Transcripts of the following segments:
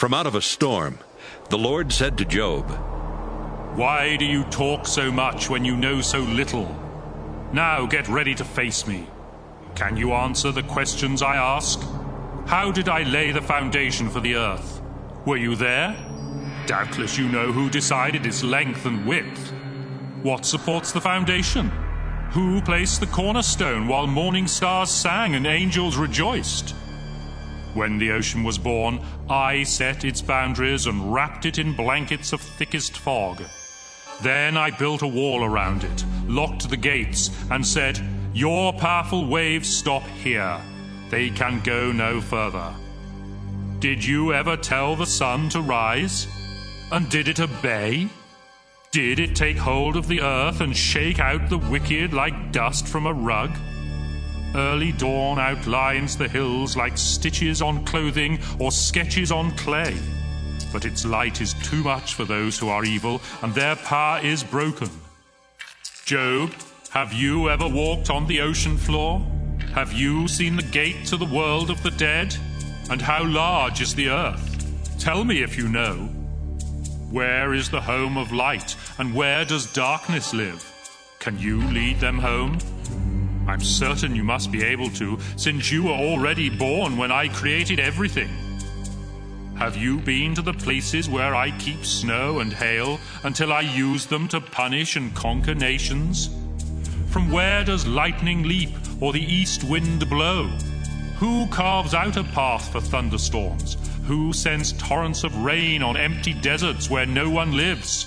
From out of a storm, the Lord said to Job, "Why do you talk so much when you know so little? Now get ready to face me. Can you answer the questions I ask? How did I lay the foundation for the earth? Were you there? Doubtless you know who decided its length and width. What supports the foundation? Who placed the cornerstone while morning stars sang and angels rejoiced? When the ocean was born, I set its boundaries and wrapped it in blankets of thickest fog. Then I built a wall around it, locked the gates, and said, 'Your powerful waves stop here. They can go no further.' Did you ever tell the sun to rise? And did it obey? Did it take hold of the earth and shake out the wicked like dust from a rug? Early dawn outlines the hills like stitches on clothing or sketches on clay. But its light is too much for those who are evil, and their power is broken. Job, have you ever walked on the ocean floor? Have you seen the gate to the world of the dead? And how large is the earth? Tell me if you know. Where is the home of light, and where does darkness live? Can you lead them home? I'm certain you must be able to, since you were already born when I created everything. Have you been to the places where I keep snow and hail until I use them to punish and conquer nations? From where does lightning leap or the east wind blow? Who carves out a path for thunderstorms? Who sends torrents of rain on empty deserts where no one lives?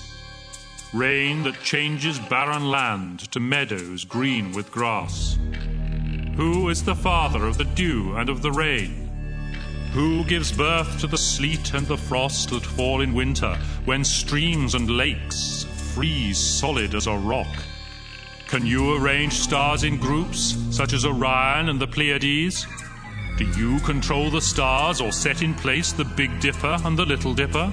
Rain that changes barren land to meadows green with grass. Who is the father of the dew and of the rain? Who gives birth to the sleet and the frost that fall in winter, when streams and lakes freeze solid as a rock? Can you arrange stars in groups, such as Orion and the Pleiades? Do you control the stars or set in place the Big Dipper and the Little Dipper?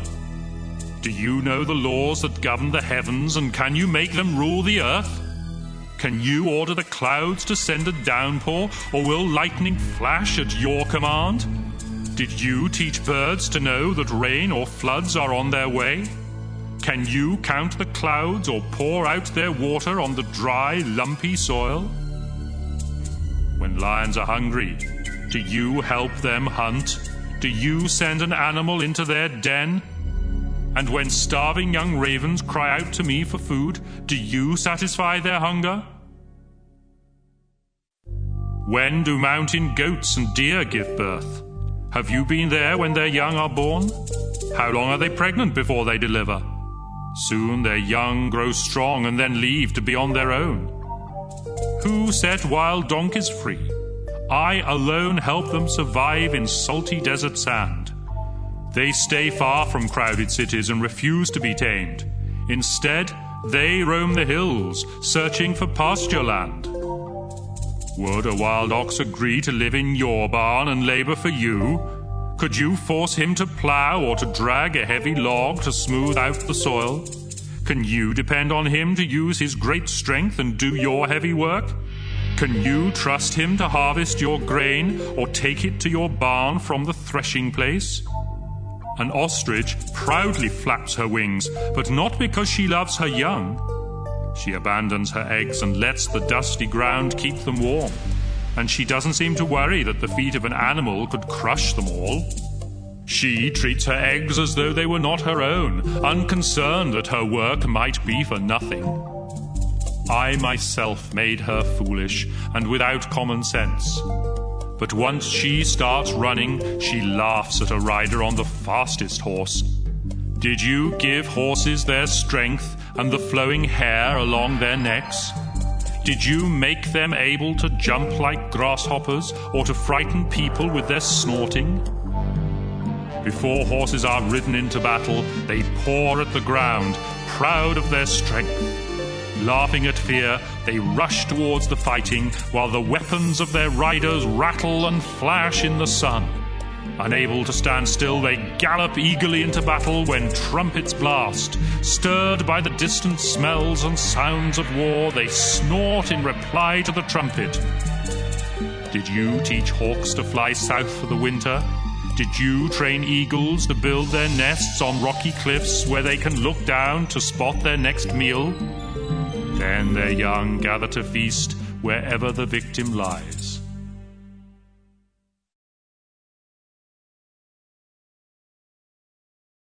Do you know the laws that govern the heavens, and can you make them rule the earth? Can you order the clouds to send a downpour, or will lightning flash at your command? Did you teach birds to know that rain or floods are on their way? Can you count the clouds or pour out their water on the dry, lumpy soil? When lions are hungry, do you help them hunt? Do you send an animal into their den? And when starving young ravens cry out to me for food, do you satisfy their hunger? When do mountain goats and deer give birth? Have you been there when their young are born? How long are they pregnant before they deliver? Soon their young grow strong and then leave to be on their own. Who set wild donkeys free? I alone help them survive in salty desert sand. They stay far from crowded cities and refuse to be tamed. Instead, they roam the hills, searching for pasture land. Would a wild ox agree to live in your barn and labor for you? Could you force him to plow or to drag a heavy log to smooth out the soil? Can you depend on him to use his great strength and do your heavy work? Can you trust him to harvest your grain or take it to your barn from the threshing place? An ostrich proudly flaps her wings, but not because she loves her young. She abandons her eggs and lets the dusty ground keep them warm. And she doesn't seem to worry that the feet of an animal could crush them all. She treats her eggs as though they were not her own, unconcerned that her work might be for nothing. I myself made her foolish and without common sense. But once she starts running, she laughs at a rider on the fastest horse. Did you give horses their strength and the flowing hair along their necks? Did you make them able to jump like grasshoppers or to frighten people with their snorting? Before horses are ridden into battle, they paw at the ground, proud of their strength. Laughing at fear, they rush towards the fighting, while the weapons of their riders rattle and flash in the sun. Unable to stand still, they gallop eagerly into battle when trumpets blast. Stirred by the distant smells and sounds of war, they snort in reply to the trumpet. Did you teach hawks to fly south for the winter? Did you train eagles to build their nests on rocky cliffs where they can look down to spot their next meal? Then their young gather to feast wherever the victim lies.